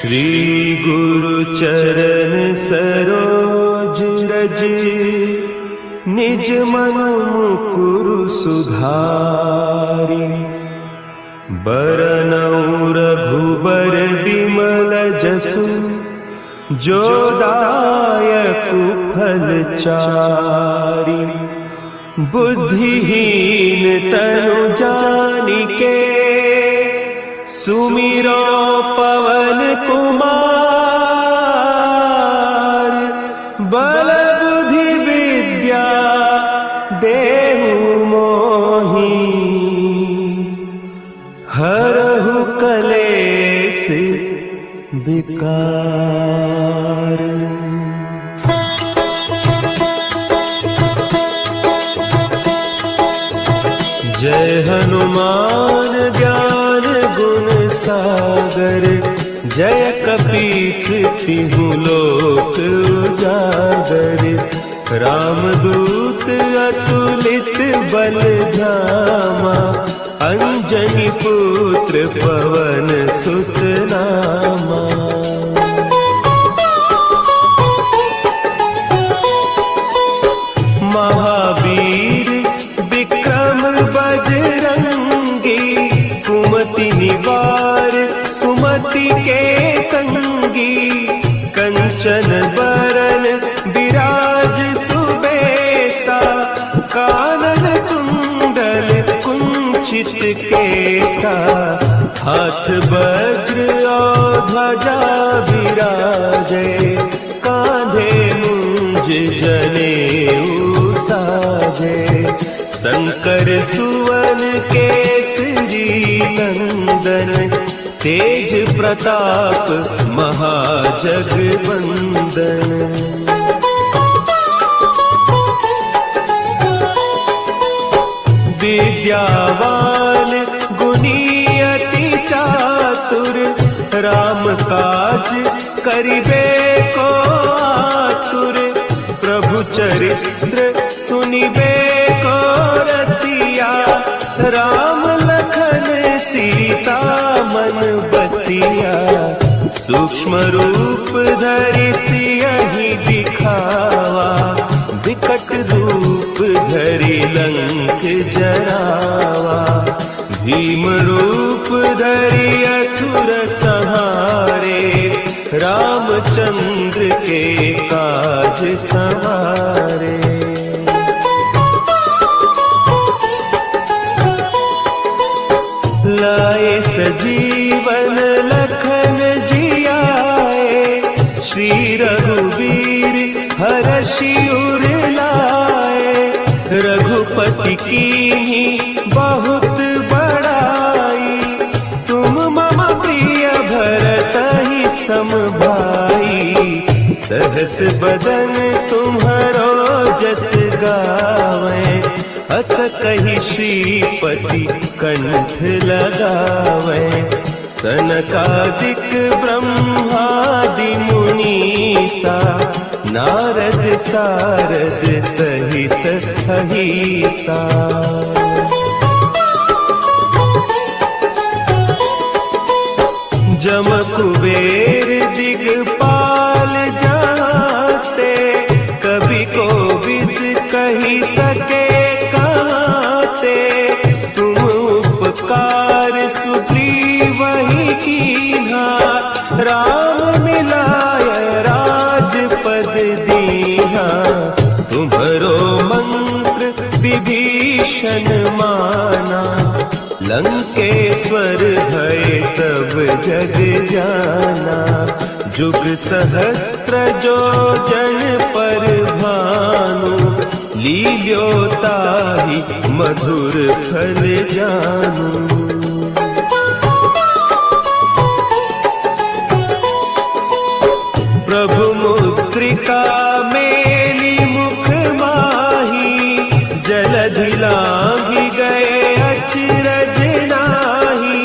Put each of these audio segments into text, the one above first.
श्री गुरु चरण सरोज रज, निज मन मुकुरु सुधारि। बरनउँ रघुबर बिमल जसु, जो दायकु फल चारि। बुद्धिहीन तनु जानिके, सुमिरो पवन कुमार। बल बुद्धि विद्या देहु मोहि, हरहु कलेस विकार। जय हनुमान ज्ञान गुण सागर, जय कपीस तिहु लोक उजागर। रामदूत अतुलित बल धामा, अंजनी पुत्र पवन सुत नामा। महावीर विक्रम बजरंगी, कुमति निवार सुमति के संगी। कंचन बरन विराज सुबेसा, कानन कुंडल कुंचित केसा। हाथ वज्र और ध्वजा विराजे, कांधे मूंज जनेऊ साजे। शंकर सुवन केसरी नंदन, तेज प्रताप महाजगवंदन। विद्यावान गुणी अति चातुर, राम काज करिबे को आतुर। प्रभु चरित्र सुनिबे को रसिया, राम लखन सीता मन बसिया। सूक्ष्म रूप धरि सियहि दिखावा, विकट रूप धरि लंक जरावा। भीम रूप धरि असुर संहारे, रामचंद्र के काज सवारे। लाए सजीवन लखन जियाए, श्री रघुवीर हरषि उर लाए। रघुपति कीन्ही बहुत बड़ाई, तुम मम प्रिय भरतहि सम भाई। सहस बदन तुम्हरो जस गावें, अस कहि श्रीपति कंठ लगावें। सनकादिक ब्रह्मादि मुनीसा, नारद सारद सहित अहीसा। जम कुबेर दिगपाल जाते, कवि कोविद कहि सके कहते। तुम उपकार सुग्रीवहि कीन्हा, राम मिलाय राजपद दीन्हा। तुम्हरो मंत्र विभीषण माना, लंकेश्वर भय सब जग जाना। जुग सहस्त्र जो जन पर भानु, लील्यो ताहि मधुर फल जानू। प्रभु मुद्रिका मेली मुख माही, जलधि लांघि गए अचरज नाही।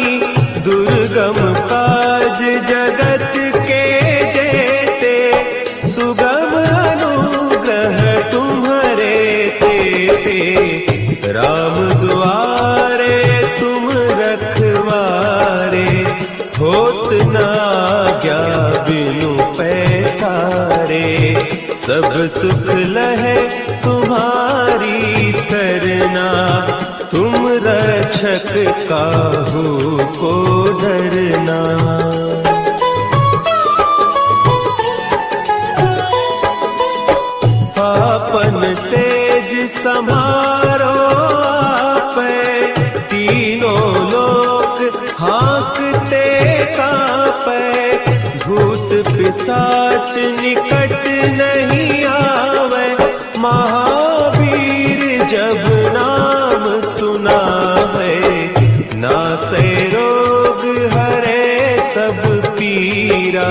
दुर्गम काज जगत के जेते, सुगम अनुग्रह तुम्हरे तेते। राम दुआरे तुम रखवारे, होत न आज्ञा बिनु पैसारे, सब सुख लहे तुम्हारी सरना, तुम रक्षक काहू को डरना। आपन तेज समारो आपै, तीनों लोक हाँकते कांपै, भूत पिशाच निकट नहीं आवे, महावीर जब नाम सुनावे, नासै रोग हरे सब पीरा,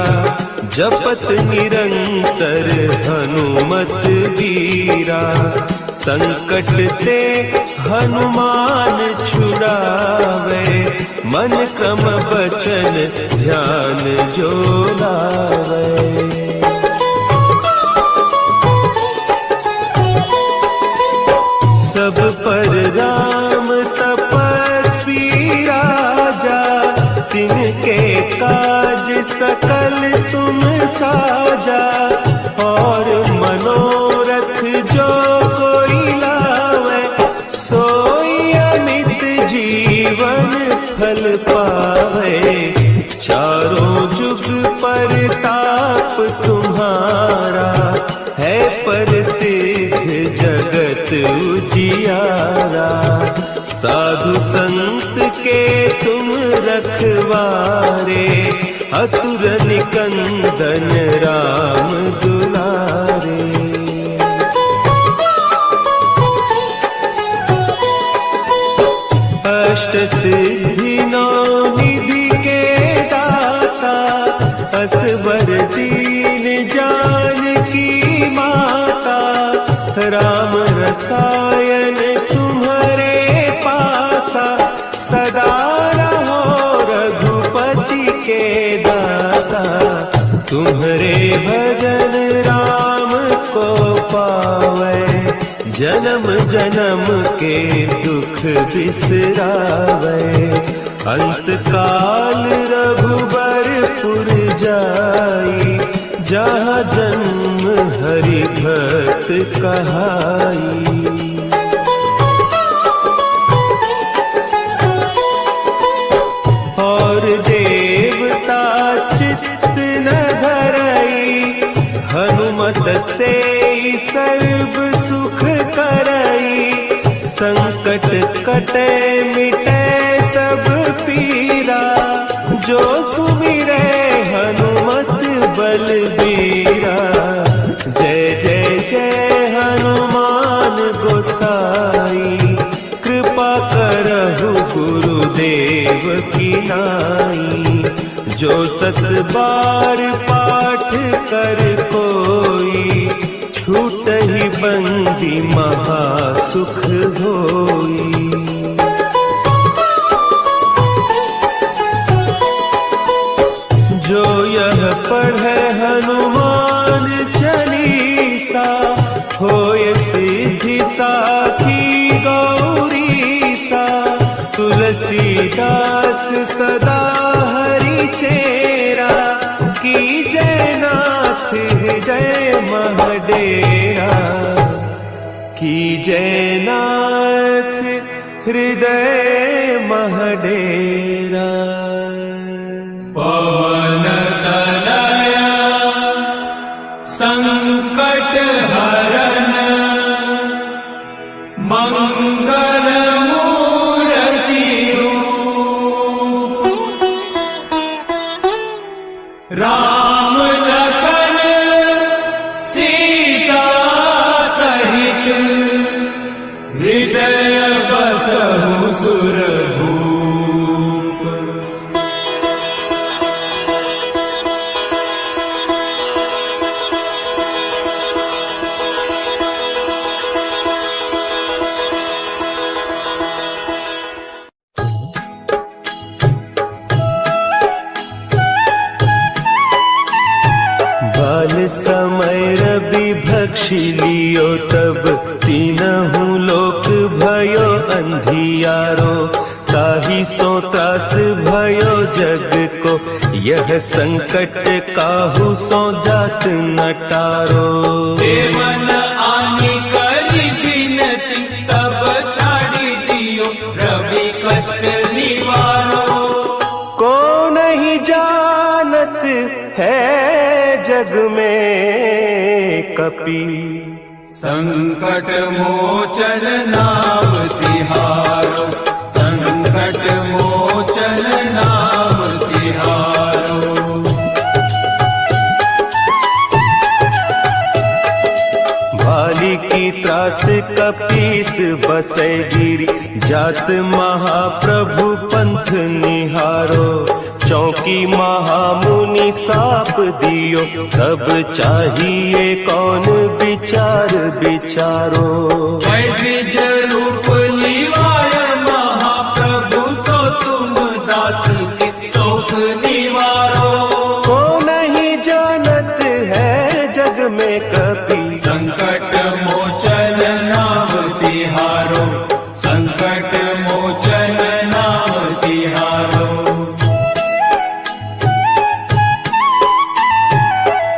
जपत निरंतर हनुमत वीरा, संकट ते हनुमान छुड़ावे, मन क्रम बचन ध्यान जो लावे। सब पर राम तपस्वी राजा, तिनके काज सकल तुम साजा, और मनोरथ जो कोई लावे, सोई अमित जीवन फल पावे, चारों जुग परताप तुम्हारा, है प्रसिद्ध जगत उजियारा, साधु संत के तुम रखवारे, असुर निकंदन राम दुलारे। अष्ट सिद्धि नौ निधि के दाता, असवर दीन जानकी माता, राम रसायन तुम्हारे पासा, सदा रहो रघुपति के दासा, तुम्हारे भजन राम को पावे, जन्म जन्म के दुख बिसरावे, अंत काल रघुबरपुर जाई, जहाँ जन्म हरि भक्त कहाई। और देवता चित्त न धरई, हनुमत से सर्व सुख करई, संकट कटे मिटे सब पीरा, जो सुमिरे हनुमत बलबीरा, जय जय जय हनुमान गोसाई, कृपा करहु गुरुदेव की नाई, जो सत बार पाठ कर कोई, छूटहि बंदी महा सुख होई। जो यह पढ़े हनुमान चालीसा, होय सिद्धि साखी गौरीसा, तुलसीदास सदा हरि चेरा, की जय नाथ हृदय महडेरा, की जय नाथ हृदय महडेरा। पवन तनया संकट हरन, मंगल मूर्ति रूप, राम लखन सीता सहित, हृदय बसहु सुरभूप। समय रवि भक्षी लियो, तब तीनहु लोक भयो अंधियारो, ताहि सो त्रास भयो जग को, यह संकट काहू सो जात न टारो। देवन आनी करी बिनती, तब छाड़ी दियो रवि कष्ट निवारो। को नहीं जानत है जग में कपि, संकट मोचन नाम तिहारो, संकट मोचन नाम तिहारो। भाली की त्रास कपीस बसै गिरी, जात महाप्रभु पंथ निहारो। चौकी महामुनि साप दियो, तब चाहिए कौन विचार विचारो। वैद्य रूप लिवाय महाप्रभु, सो तुम दास के शोक निवारो। को नहीं जानत है जग में कपि, संकट मोचन नाम तिहारो, संकट मोचन नाम तिहारो।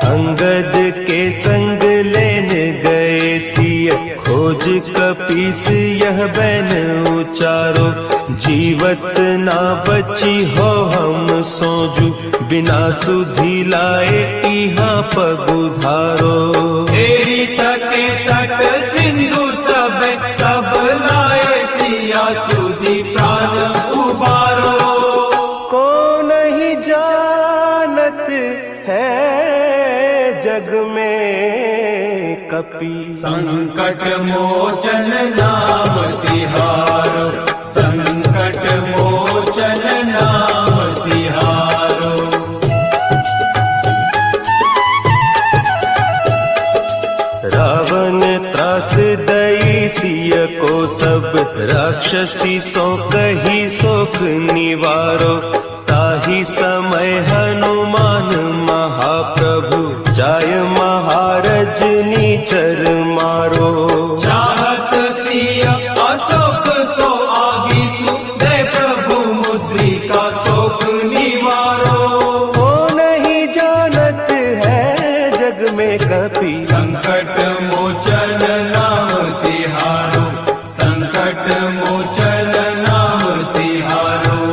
अंगद के संग लेन गए सिय, खोज कपीस यह बैन उचारो। जीवत ना बची हो हम सोजू, बिना सुधि लाए इहाँ पगुधारो। तेरी तटे तट सिंधु सब, तब लाए सिया सुधि प्राण उबारो। को नहीं जानत है जग में कपि, संकट मोचन नाम तिहारो, संकट मोचन नाम तिहारो। रावण त्रास दई सिय को सब, राक्षसी सो कही शोक निवारो। ताहि समय हनुमान महाप्रभु, जाय महारज नीचर मारो। चाहत सिया अशोक सो आगीसु, दे प्रभु मुद्रिका शोक निवारो। को नहीं जानत है जग में कपि, संकट मोचन नाम तिहारो, संकट मोचन नाम तिहारो।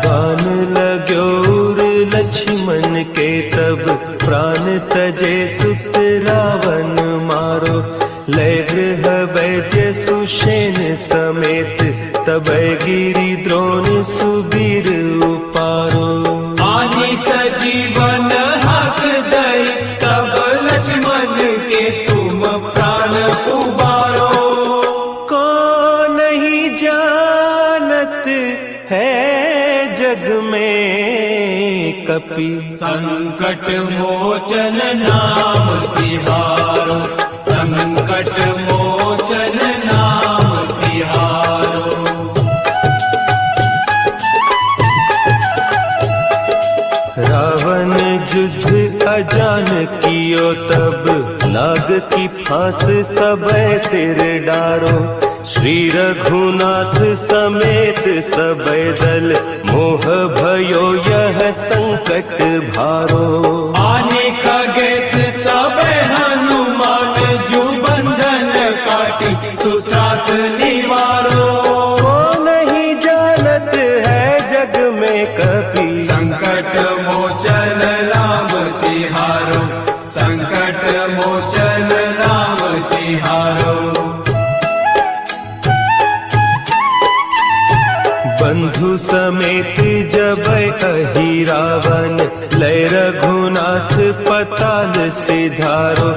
बान लाग्यो लक्ष्मण के तब, प्राण तजे सुत रावण मारो। लय गृह वैद्य सुषेण समेत, तब गिरि द्रोण सुबीर उपारो। आनी सजीवन हक दई, तब लक्ष्मण के तुम प्राण उबारो। को नहीं जानत है जग में कपि, संकट मोचन नाम तिहारो, संकट मोचन नाम तिहारो। रावण युद्ध अजान कियो तब, नाग की फांस सबे सिर डारो। श्री रघुनाथ समेत सबे दल, मोह भयो यह संकट भारो। आने खगेश तबे हनुमान, जो बंधन काटी सुत्रास निवारो। को नहीं जानत है जग में कपि, संकट मोचन नाम तिहारो, संकट मोचन नाम तिहारो। बंधु समेत जब अहि रावण, लय रघुनाथ पताल सिधारो।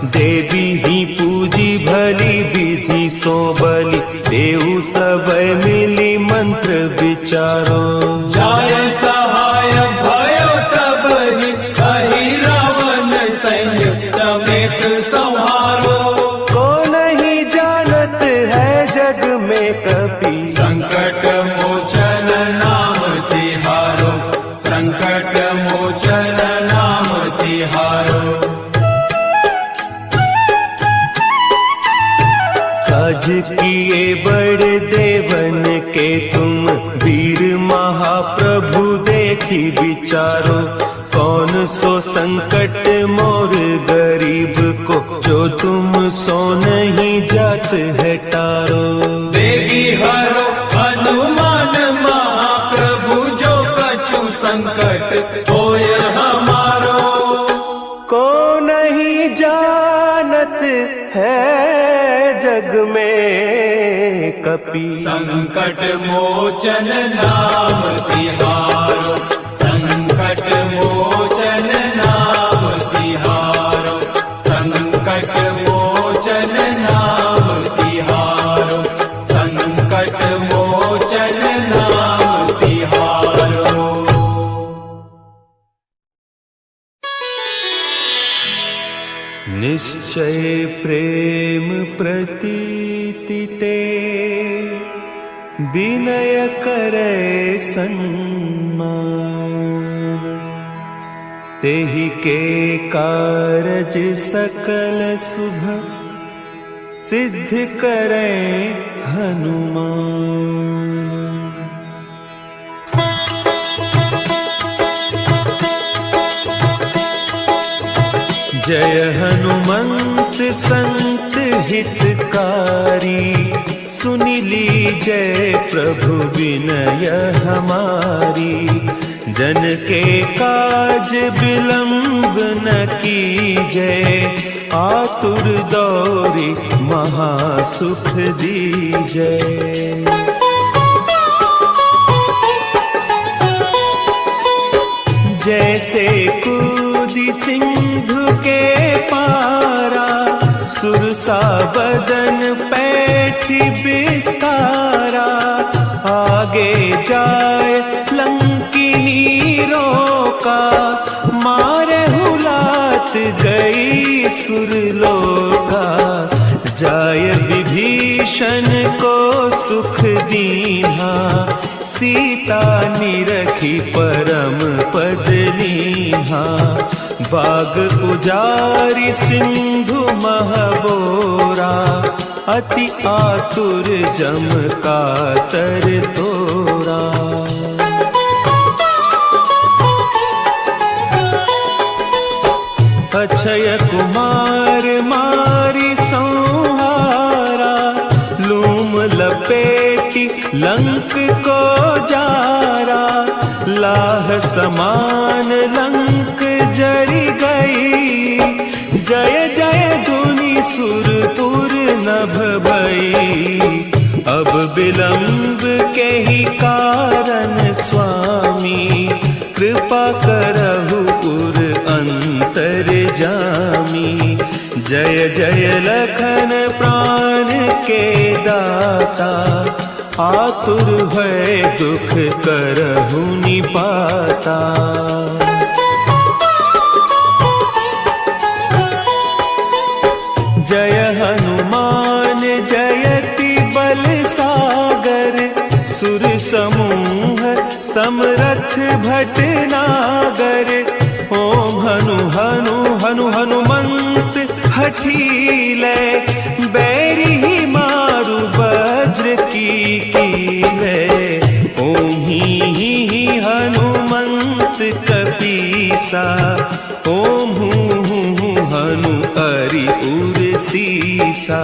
देवी ही पूजी भली विधि सो बलि, देव सब मिली मंत्र विचारो। जाय सहाय भयो तब ही, कही रावण सैन्य समेत संहारो। को नहीं जानत है जग में कपि, संकट मोचन नाम तिहारो, संकट मोचन नाम तिहारो। महाप्रभु देखी विचारो, कौन सो संकट मोर गरीब को, जो तुम सो नहीं जात है टारो। देवी हरो हनुमान महाप्रभु, जो कछु संकट होय हमारो। को नहीं जानत है जग में कपि, संकट मोचन नाम तिहारो, संकट मोचन नाम तिहारो, संकट मोचन नाम तिहारो, संकट मोचन नाम तिहारो। निश्चय प्रेम प्रतीति ते, विनय करे सन्मान, तेहि के कारज सकल शुभ, सिद्ध करे हनुमान। जय हनुमंत संत हितकारी, सुनि लीजय प्रभु विनय हमारी। जन के काज विलंब न कीजय, आतुर दौरी महासुख दीजय। जैसे कूदी सिंधु के पारा, सुरसा बदन पैठी बिस्तारा। आगे जाए लंकिनी रोका, मारे हुलात गई सुरलोका। जाय विभीषण को सुख दीन्हा, सीता निरखी परम पद लीन्हा। बाग उजारी सिंधु महबोरा, अति आतुर जम कातर तोरा। अक्षय कुमार मारी संहारा, लूम लपेटी लंक को जारा। लाह समान लंक जरी गई, जय जय धुनि सुरपुर नभ भई। अब विलंब के ही कारण स्वामी, कृपा करहु पुर अंतर जामी। जय जय लखन प्राण के दाता, आतुर है दुख करहु निपाता। जय हनुमान जयति बल सागर, सुर समूह समरथ भटनागर। ओम हनु हनु हनु हनुमंत हठीले, बैरी ही मारु वज्र की कीले। ओम ही हनुमंत कपीसा, ओम हूँ हनु हरि उर सीसा।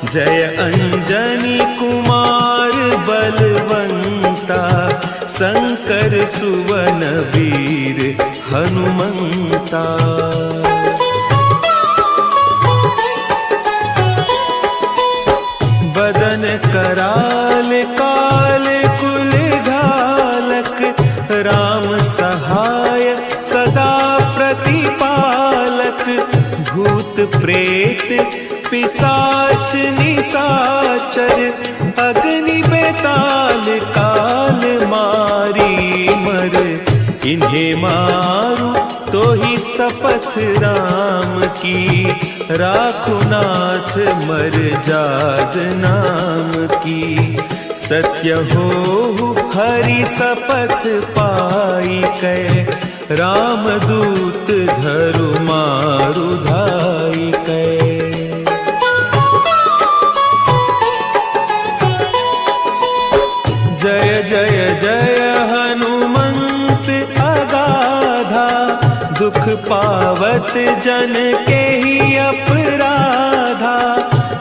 जय अंजनी कुमार बलवंता, शंकर सुवन वीर हनुमंता। बदन कराल काल कुल घालक, राम सहाय सदा प्रतिपालक। भूत प्रेत पिशाच निशाचर, अग्नि बेताल काल मारी मर। इन्हें मारू तो ही शपथ राम की, राखो नाथ मर जाग नाम की। सत्य हो हरि शपथ पाई कै, राम दूत धरु मारु धाई कै। जय जय जय हनु पावत जन के ही अपराधा,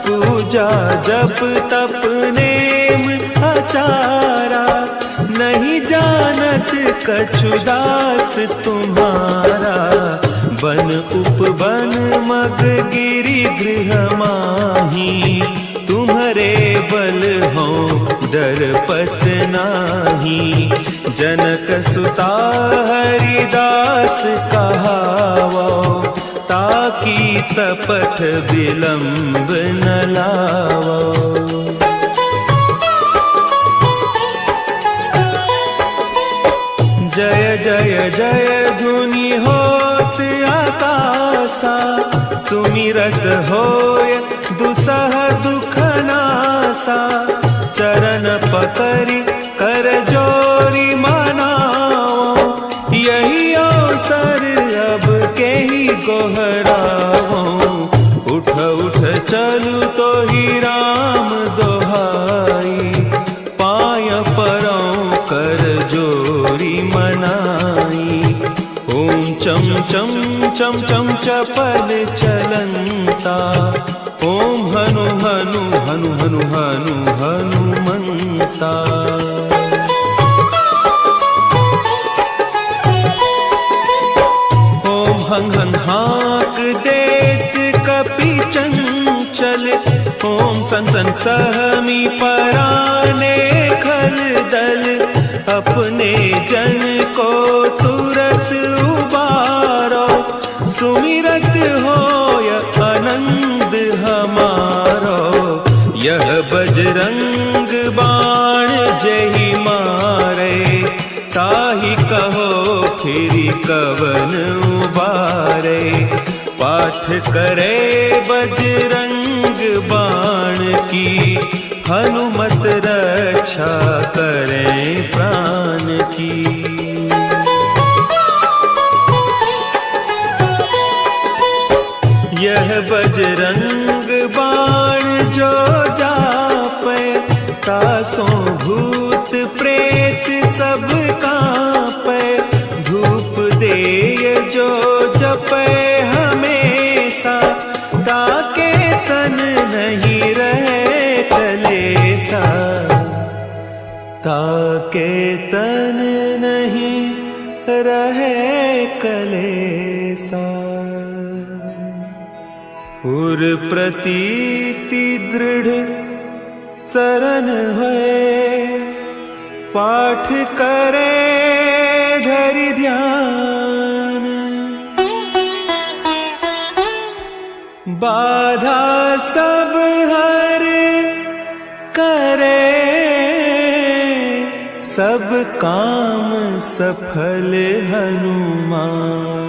पूजा जप तप नेम आचारा, नहीं जानत कछुदास तुम्हारा। बन उपवन मग गिरि गृह माही, तुम्हारे बल हो डरपत नाही। जनक सुता हरिदास कहावो, ताकि सपथ विलंब न लावो। जय जय जय धुनि होत आकाशा, सुमिरत होय दुसह दुख नासा। चरण पकड़ि कर जोरी मनाओ, यही अवसर अब के ही गोहराओ। उठ उठ चलू तो ही राम दोहाई, पाय परों कर जोरी मनाई। ओम चम चम चम चम चपल चलंता, ओम हनु हनु हनु हनु हनु हनुमंता। ओम हं हं हाक देत कपि चंचल, ओम सन सन सहमी पराने खल दल। अपने जन को तुरत उबारो, सुमिरत होय आनंद हमारो। यह बजरंग बाण जेहि मारे, ताहि कहो फिरि कवन उबारे। पाठ करे बजरंग बाण की, हनुमत रक्षा करें प्राण की। यह बजरंग बाण जो जापे, तासों भूत प्रेत सब कांपे। धूप देय जो जपे हमेशा, ताके तन नहीं रहे कलेसा। ताके तन नहीं रहे कलेसा। उर प्रतीति दृढ़ शरण है, पाठ करे धरि ध्यान। बाधा सब हर करे, सब काम सफल हनुमान।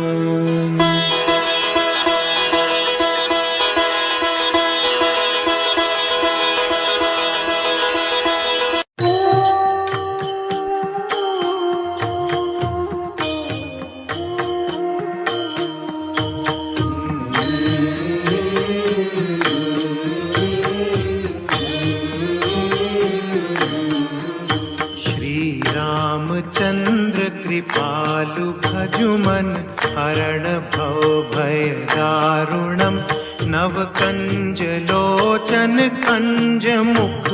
कृपालु भजुमन हरण भव भय दारुणम। नव कंज लोचन कंज मुख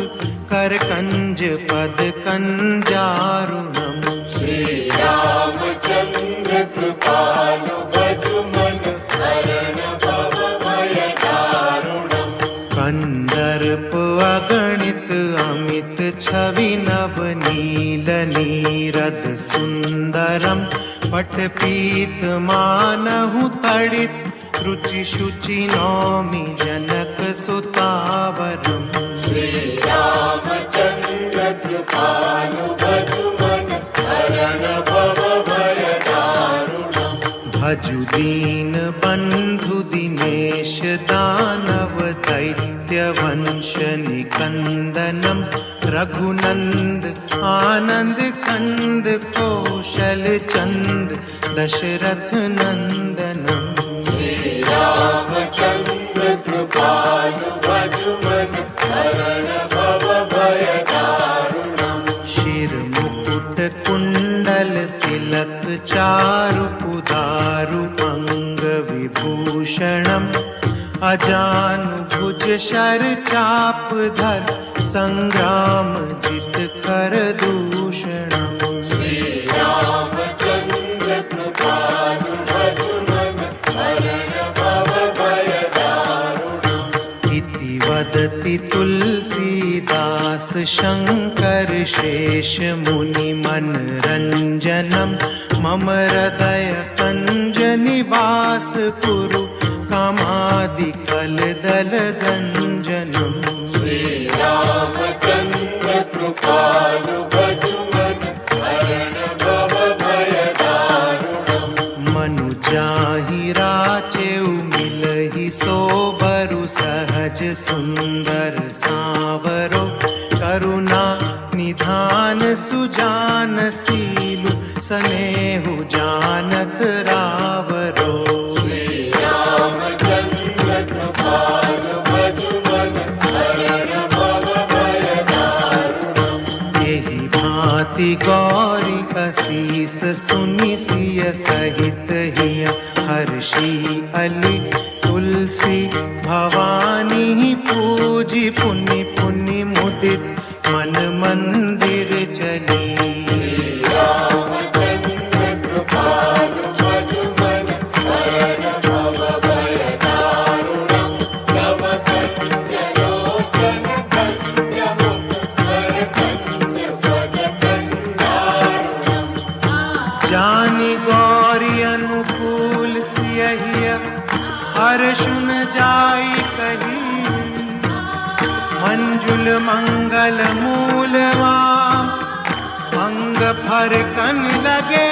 कर कंज पद कंजारुणम। श्री रामचंद्र कृपालु भजुमन हरण भव भय दारुणम। कंदर्प अगणित अमित छवि नव नील नीरद सुंदरम। पट पीत मानहु तड़ित रुचि शुचि नौमि जनक सुतावरम। श्री रामचंद्र कृपालु भजुमन हरण भव भय दारुणम। भजु दीन बंधु दिनेश दानव दैत्य वंश निकंदनम। रघुनंद आनंद कंद कौशल चंद दशरथ नंदनम। श्री रामचंद्र कृपालु भजुमन हरण भव भय दारुणम। शिर मुकुट कुंडल कुंडल तिलक चारु उदारु अंग विभूषणम् अजानुभुज शर चाप धर संग्राम जित कर दूषणम् श्री रामचंद्र कृपालु भजुमन हरण भव भय दारुणम् इति वदति तुलसीदास शंकर शेष मुनि मनरंजनम् मम हृदय कंज निवास कुरु कामादि कलदल गंजनम् श्री रामचंद्र कृपालु भजुमन हरण भव भय दारुणम् मनुजाहि राचेउ मिलहि सोबरु सहज सुंदर सावरो करुणा निधान सुजान सीलु स्नेहु जानत रावरो श्री रामचंद्र कृपालु भजुमन हरण भव भय दारुणम् यही भांति गौरी असीस सुनि सिय सहित हिय हर्षि अली तुलसी भवानी पूजी पुनि पुनि मुदित मन मंदिर चली श्री रामचंद्र कृपालु भजुमन हरण भव भय दारुणम् तव कंज लोचन कंज मुख कर कंज पद कंजारुणम् जानि गौरी अनुकूल सियहिय हर्षुन जाई कही मंजुल मंगल मूलवा अंग फर कन लगे